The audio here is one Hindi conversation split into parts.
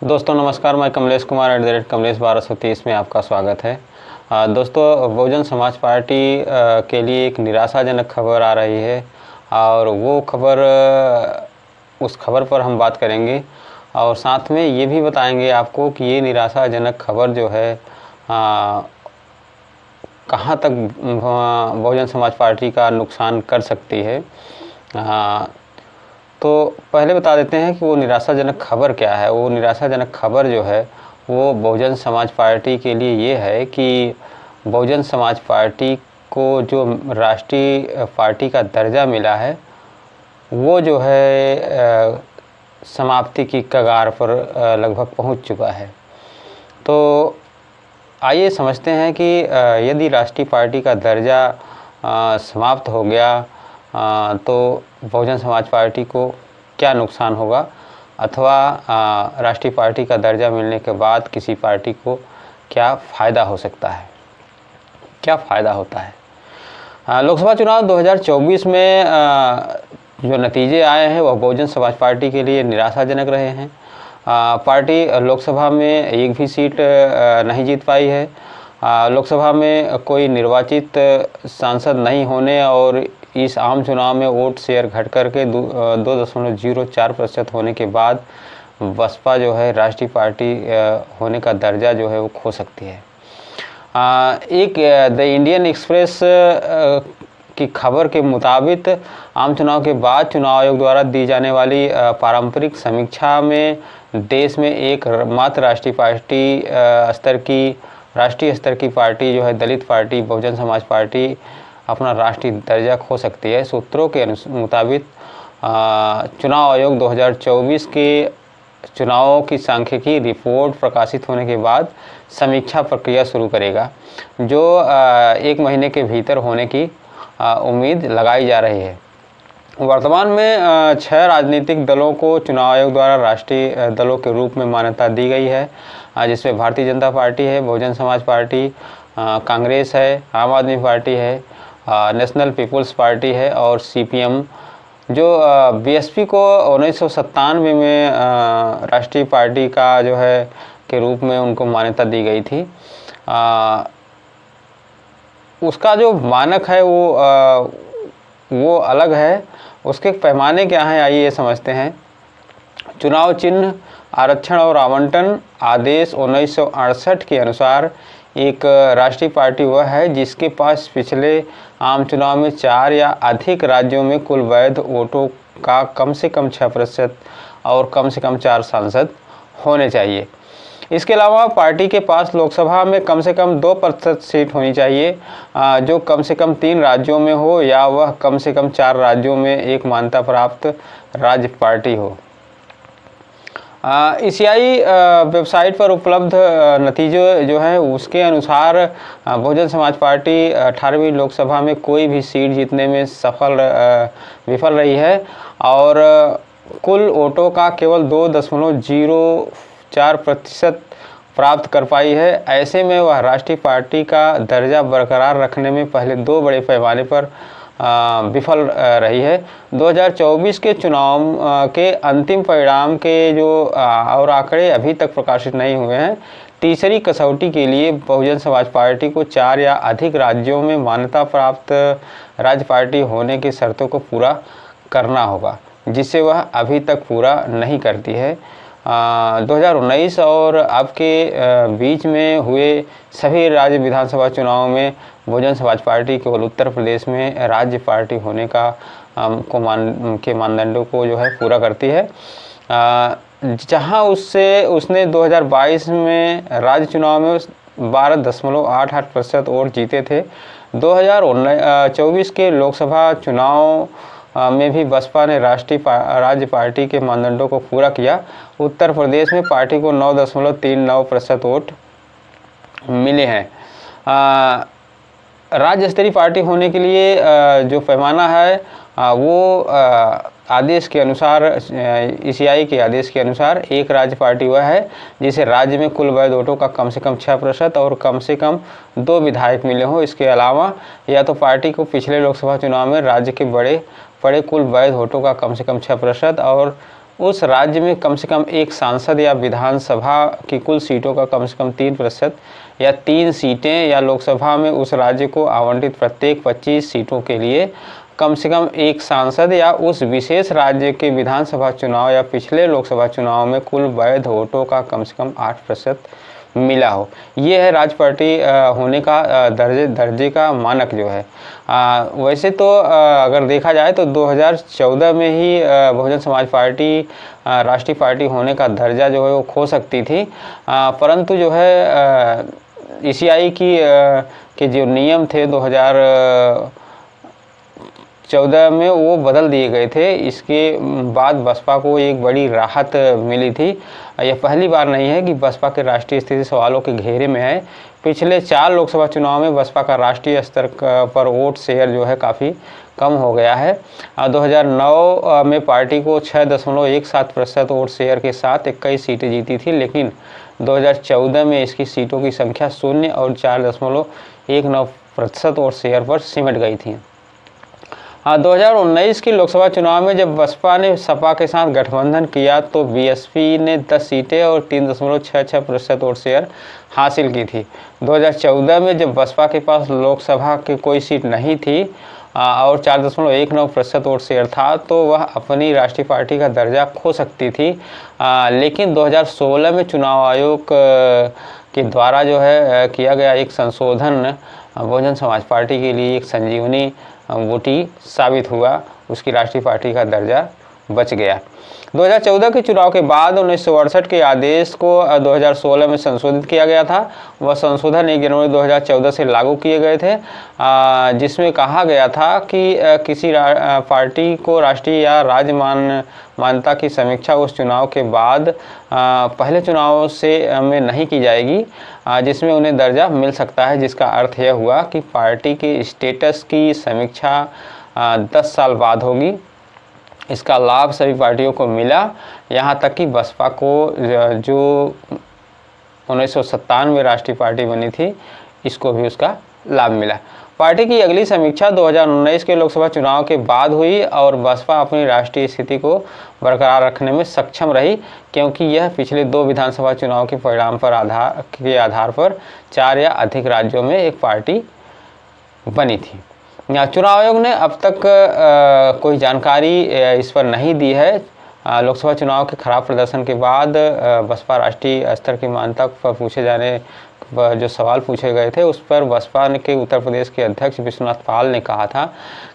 दोस्तों नमस्कार, मैं कमलेश कुमार @कमलेश 1230 में आपका स्वागत है। दोस्तों, बहुजन समाज पार्टी के लिए एक निराशाजनक खबर आ रही है और वो खबर उस खबर पर हम बात करेंगे और साथ में ये भी बताएंगे आपको कि ये निराशाजनक खबर जो है कहाँ तक बहुजन समाज पार्टी का नुकसान कर सकती है। तो पहले बता देते हैं कि वो निराशाजनक खबर क्या है। वो निराशाजनक खबर जो है वो बहुजन समाज पार्टी के लिए ये है कि बहुजन समाज पार्टी को जो राष्ट्रीय पार्टी का दर्जा मिला है वो जो है समाप्ति की कगार पर लगभग पहुंच चुका है। तो आइए समझते हैं कि यदि राष्ट्रीय पार्टी का दर्जा समाप्त हो गया तो बहुजन समाज पार्टी को क्या नुकसान होगा, अथवा राष्ट्रीय पार्टी का दर्जा मिलने के बाद किसी पार्टी को क्या फ़ायदा हो सकता है, क्या फ़ायदा होता है। लोकसभा चुनाव 2024 में जो नतीजे आए हैं वह बहुजन समाज पार्टी के लिए निराशाजनक रहे हैं। पार्टी लोकसभा में एक भी सीट नहीं जीत पाई है। लोकसभा में कोई निर्वाचित सांसद नहीं होने और इस आम चुनाव में वोट शेयर घट करके 2.04% होने के बाद बसपा जो है राष्ट्रीय पार्टी होने का दर्जा जो है वो खो सकती है। एक द इंडियन एक्सप्रेस की खबर के मुताबिक आम चुनाव के बाद चुनाव आयोग द्वारा दी जाने वाली पारंपरिक समीक्षा में देश में एक मात्र राष्ट्रीय स्तर की पार्टी जो है दलित पार्टी बहुजन समाज पार्टी अपना राष्ट्रीय दर्जा खो सकती है। सूत्रों के मुताबिक चुनाव आयोग 2024 के चुनावों की सांख्यिकी रिपोर्ट प्रकाशित होने के बाद समीक्षा प्रक्रिया शुरू करेगा, जो 1 महीने के भीतर होने की उम्मीद लगाई जा रही है। वर्तमान में 6 राजनीतिक दलों को चुनाव आयोग द्वारा राष्ट्रीय दलों के रूप में मान्यता दी गई है, जिसमें भारतीय जनता पार्टी है, बहुजन समाज पार्टी, कांग्रेस है, आम आदमी पार्टी है, नेशनल पीपुल्स पार्टी है और सीपीएम, जो बीएसपी को 1997 में राष्ट्रीय पार्टी का जो है के रूप में उनको मान्यता दी गई थी। उसका जो मानक है वो अलग है। उसके पैमाने क्या हैं, आइए ये समझते हैं। चुनाव चिन्ह आरक्षण और आवंटन आदेश 1968 के अनुसार एक राष्ट्रीय पार्टी वह है जिसके पास पिछले आम चुनाव में 4 या अधिक राज्यों में कुल वैध वोटों का कम से कम 6% और कम से कम 4 सांसद होने चाहिए। इसके अलावा पार्टी के पास लोकसभा में कम से कम 2% सीट होनी चाहिए, जो कम से कम 3 राज्यों में हो या वह कम से कम 4 राज्यों में एक मान्यता प्राप्त राज्य पार्टी हो। ईसीआई वेबसाइट पर उपलब्ध नतीजे जो हैं उसके अनुसार बहुजन समाज पार्टी 18वीं लोकसभा में कोई भी सीट जीतने में विफल रही है और कुल वोटों का केवल 2.04% प्राप्त कर पाई है। ऐसे में वह राष्ट्रीय पार्टी का दर्जा बरकरार रखने में पहले 2 बड़े पैमाने पर विफल रही है। 2024 के चुनाव के अंतिम परिणाम के जो और आंकड़े अभी तक प्रकाशित नहीं हुए हैं। तीसरी कसौटी के लिए बहुजन समाज पार्टी को 4 या अधिक राज्यों में मान्यता प्राप्त राज्य पार्टी होने की शर्तों को पूरा करना होगा, जिसे वह अभी तक पूरा नहीं करती है। 2019 और अब के बीच में हुए सभी राज्य विधानसभा चुनावों में बहुजन समाज पार्टी केवल उत्तर प्रदेश में राज्य पार्टी होने का के मानदंडों को जो है पूरा करती है, जहां उसने 2022 में राज्य चुनाव में 12.88% वोट जीते थे। 2024 के लोकसभा चुनाव में भी बसपा ने राज्य पार्टी के मानदंडों को पूरा किया। उत्तर प्रदेश में पार्टी को 9.39% वोट मिले हैं। राज्य स्तरीय पार्टी होने के लिए जो पैमाना है वो आदेश के अनुसार, ईसीआई के आदेश के अनुसार एक राज्य पार्टी वह है जिसे राज्य में कुल वैध वोटों का कम से कम 6% और कम से कम 2 विधायक मिले हों। इसके अलावा या तो पार्टी को पिछले लोकसभा चुनाव में राज्य के बड़े कुल वैध वोटों का कम से कम 6% और उस राज्य में कम से कम एक सांसद या विधानसभा की कुल सीटों का कम से कम 3% या 3 सीटें, या लोकसभा में उस राज्य को आवंटित प्रत्येक 25 सीटों के लिए कम से कम एक सांसद या उस विशेष राज्य के विधानसभा चुनाव या पिछले लोकसभा चुनाव में कुल वैध वोटों का कम से कम 8% मिला हो। ये है राज्य पार्टी होने का दर्जे का मानक जो है। वैसे तो अगर देखा जाए तो 2014 में ही बहुजन समाज पार्टी राष्ट्रीय पार्टी होने का दर्जा जो है वो खो सकती थी, परंतु जो है ईसीआई के जो नियम थे 2014 में वो बदल दिए गए थे। इसके बाद बसपा को एक बड़ी राहत मिली थी। यह पहली बार नहीं है कि बसपा के राष्ट्रीय स्थिति सवालों के घेरे में है। पिछले 4 लोकसभा चुनाव में बसपा का राष्ट्रीय स्तर पर वोट शेयर जो है काफ़ी कम हो गया है। 2009 में पार्टी को 6.17% वोट शेयर के साथ 21 सीटें जीती थी, लेकिन 2014 में इसकी सीटों की संख्या 0 और 4.19% वोट शेयर पर सिमट गई थी। 2019 के लोकसभा चुनाव में जब बसपा ने सपा के साथ गठबंधन किया तो बीएसपी ने 10 सीटें और 3.66% वोट शेयर हासिल की थी। 2014 में जब बसपा के पास लोकसभा की कोई सीट नहीं थी और 4.19% वोट शेयर था तो वह अपनी राष्ट्रीय पार्टी का दर्जा खो सकती थी, लेकिन 2016 में चुनाव आयोग के द्वारा जो है किया गया एक संशोधन बहुजन समाज पार्टी के लिए एक संजीवनी बूटी साबित हुआ, उसकी राष्ट्रीय पार्टी का दर्जा बच गया। 2014 के चुनाव के बाद 1968 के आदेश को 2016 में संशोधित किया गया था। वह संशोधन 1 जनवरी 2014 से लागू किए गए थे, जिसमें कहा गया था कि किसी पार्टी को राष्ट्रीय या राज्य मान्यता की समीक्षा उस चुनाव के बाद पहले चुनाव से में नहीं की जाएगी जिसमें उन्हें दर्जा मिल सकता है, जिसका अर्थ यह हुआ कि पार्टी के स्टेटस की समीक्षा 10 साल बाद होगी। इसका लाभ सभी पार्टियों को मिला, यहाँ तक कि बसपा को जो 1997 राष्ट्रीय पार्टी बनी थी इसको भी उसका लाभ मिला। पार्टी की अगली समीक्षा 2019 के लोकसभा चुनाव के बाद हुई और बसपा अपनी राष्ट्रीय स्थिति को बरकरार रखने में सक्षम रही, क्योंकि यह पिछले 2 विधानसभा चुनाव के परिणाम पर आधार पर 4 या अधिक राज्यों में एक पार्टी बनी थी। चुनाव आयोग ने अब तक कोई जानकारी इस पर नहीं दी है। लोकसभा चुनाव के खराब प्रदर्शन के बाद बसपा राष्ट्रीय स्तर की मान्यता पर पूछे जाने पर जो सवाल पूछे गए थे उस पर बसपा के उत्तर प्रदेश के अध्यक्ष विश्वनाथ पाल ने कहा था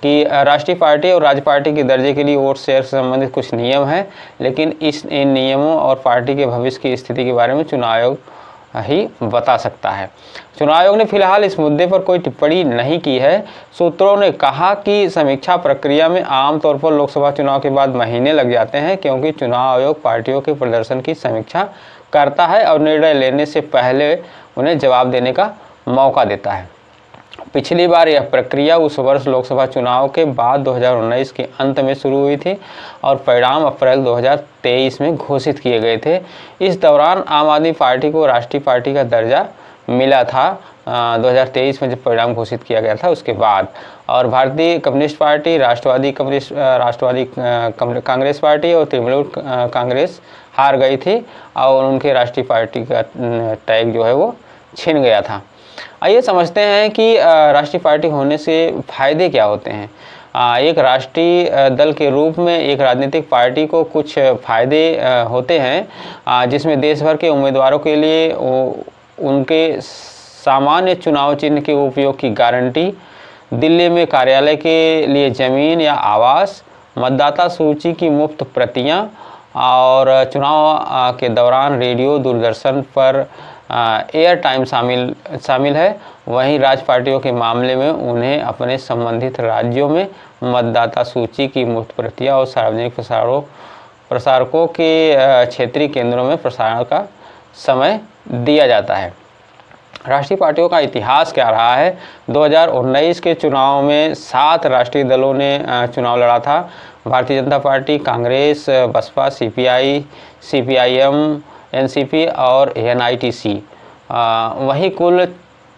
कि राष्ट्रीय पार्टी और राज्य पार्टी के दर्जे के लिए वोट शेयर से संबंधित कुछ नियम हैं, लेकिन इन नियमों और पार्टी के भविष्य की स्थिति के बारे में चुनाव आयोग ही बता सकता है। चुनाव आयोग ने फिलहाल इस मुद्दे पर कोई टिप्पणी नहीं की है। सूत्रों ने कहा कि समीक्षा प्रक्रिया में आमतौर पर लोकसभा चुनाव के बाद महीने लग जाते हैं, क्योंकि चुनाव आयोग पार्टियों के प्रदर्शन की समीक्षा करता है और निर्णय लेने से पहले उन्हें जवाब देने का मौका देता है। पिछली बार यह प्रक्रिया उस वर्ष लोकसभा चुनाव के बाद 2019 के अंत में शुरू हुई थी और परिणाम अप्रैल 2023 में घोषित किए गए थे। इस दौरान आम आदमी पार्टी को राष्ट्रीय पार्टी का दर्जा मिला था 2023 में जब परिणाम घोषित किया गया था उसके बाद, और भारतीय कम्युनिस्ट पार्टी, राष्ट्रवादी कांग्रेस पार्टी और तृणमूल कांग्रेस हार गई थी और उनके राष्ट्रीय पार्टी का टैग जो है वो छिन गया था। आइए समझते हैं कि राष्ट्रीय पार्टी होने से फायदे क्या होते हैं। एक राष्ट्रीय दल के रूप में एक राजनीतिक पार्टी को कुछ फायदे होते हैं, जिसमें देश भर के उम्मीदवारों के लिए उनके सामान्य चुनाव चिन्ह के उपयोग की गारंटी, दिल्ली में कार्यालय के लिए ज़मीन या आवास, मतदाता सूची की मुफ्त प्रतियां और चुनाव के दौरान रेडियो दूरदर्शन पर एयर टाइम शामिल है। वहीं राज्य पार्टियों के मामले में उन्हें अपने संबंधित राज्यों में मतदाता सूची की मुफ्त प्रतियां और सार्वजनिक प्रसारकों के क्षेत्रीय केंद्रों में प्रसारण का समय दिया जाता है। राष्ट्रीय पार्टियों का इतिहास क्या रहा है? 2019 के चुनाव में 7 राष्ट्रीय दलों ने चुनाव लड़ा था। Bharatiya Janata party, Congress, Basapa, CPI, CPIM, NCP और एनआईटीसी। वहीं कुल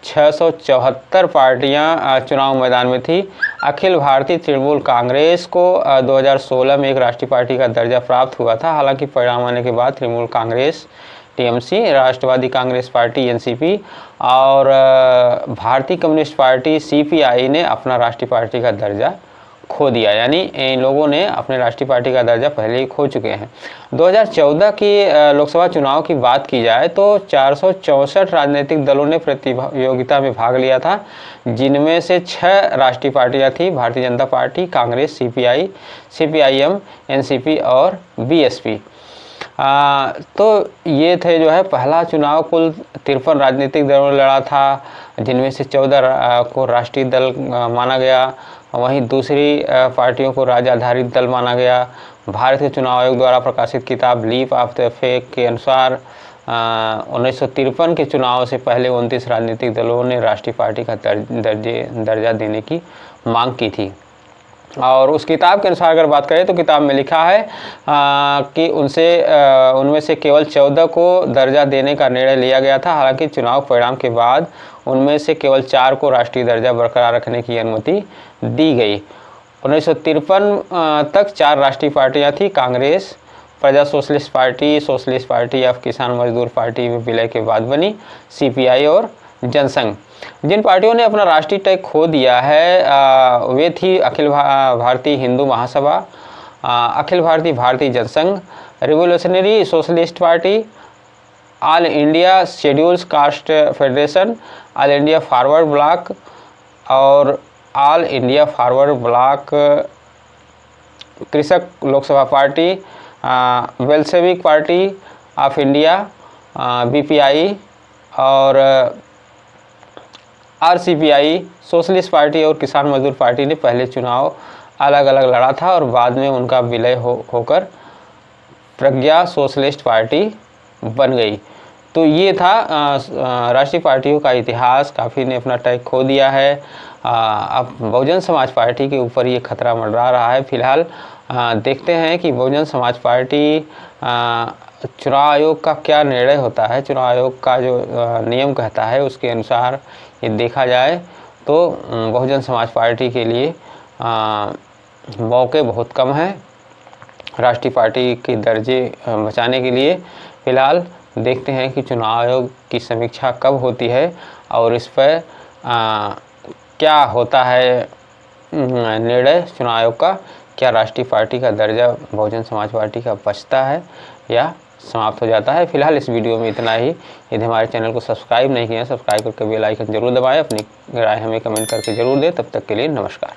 674 पार्टियां चुनाव मैदान में थी। अखिल भारतीय तृणमूल कांग्रेस को 2016 में एक राष्ट्रीय पार्टी का दर्जा प्राप्त हुआ था। हालांकि परिणाम आने के बाद तृणमूल कांग्रेस टीएमसी, राष्ट्रवादी कांग्रेस पार्टी एनसीपी और भारतीय कम्युनिस्ट पार्टी सीपीआई ने अपना राष्ट्रीय पार्टी का दर्जा खो दिया, यानी इन लोगों ने अपने राष्ट्रीय पार्टी का दर्जा पहले ही खो चुके हैं। 2014 की लोकसभा चुनाव की बात की जाए तो 464 राजनीतिक दलों ने प्रतियोगिता में भाग लिया था, जिनमें से 6 राष्ट्रीय पार्टियां थी: भारतीय Janata party, Congress, CPI, CPIM, NCP और बीएसपी। तो ये थे जो है पहला चुनाव। कुल 53 राजनीतिक दलों ने लड़ा था, जिनमें से 14 को राष्ट्रीय दल माना गया। वहीं दूसरी पार्टियों को राज्य आधारित दल माना गया। भारतीय चुनाव आयोग द्वारा प्रकाशित किताब लीप ऑफ द फेक के अनुसार 1953 के चुनाव से पहले 29 राजनीतिक दलों ने राष्ट्रीय पार्टी का दर्जा देने की मांग की थी। और उस किताब के अनुसार अगर बात करें तो किताब में लिखा है कि उनमें से केवल 14 को दर्जा देने का निर्णय लिया गया था। हालांकि चुनाव परिणाम के बाद उनमें से केवल 4 को राष्ट्रीय दर्जा बरकरार रखने की अनुमति दी गई। 1953 तक 4 राष्ट्रीय पार्टियां थी: कांग्रेस, प्रजा सोशलिस्ट पार्टी ऑफ किसान मजदूर पार्टी में विलय के बाद बनी सीपीआई और जनसंघ। जिन पार्टियों ने अपना राष्ट्रीय टैग खो दिया है वे थी Akhil Bharatiya Hindu Mahasabha, Akhil Bharatiya Jana Sangh, revolutionary socialist party, all India scheduled caste federation, all India forward bloc और all India forward bloc, Krishak Lok Sabha party, Bolshevik party of India BPI और आरसीपीआई, सोशलिस्ट पार्टी और किसान मजदूर पार्टी ने पहले चुनाव अलग अलग लड़ा था और बाद में उनका विलय होकर प्रज्ञा सोशलिस्ट पार्टी बन गई। तो ये था राष्ट्रीय पार्टियों का इतिहास। काफ़ी ने अपना टैग खो दिया है। अब बहुजन समाज पार्टी के ऊपर ये खतरा मंडरा रहा है। फिलहाल देखते हैं कि बहुजन समाज पार्टी चुनाव आयोग का क्या निर्णय होता है। चुनाव आयोग का जो नियम कहता है उसके अनुसार ये देखा जाए तो बहुजन समाज पार्टी के लिए मौके बहुत कम हैं राष्ट्रीय पार्टी के दर्जे बचाने के लिए। फिलहाल देखते हैं कि चुनाव आयोग की समीक्षा कब होती है और इस पर क्या होता है निर्णय चुनाव आयोग का। क्या राष्ट्रीय पार्टी का दर्जा बहुजन समाज पार्टी का बचता है या समाप्त हो जाता है। फिलहाल इस वीडियो में इतना ही। यदि हमारे चैनल को सब्सक्राइब नहीं किया, सब्सक्राइब करके बेल आइकन जरूर दबाएं। अपनी राय हमें कमेंट करके जरूर दें। तब तक के लिए नमस्कार।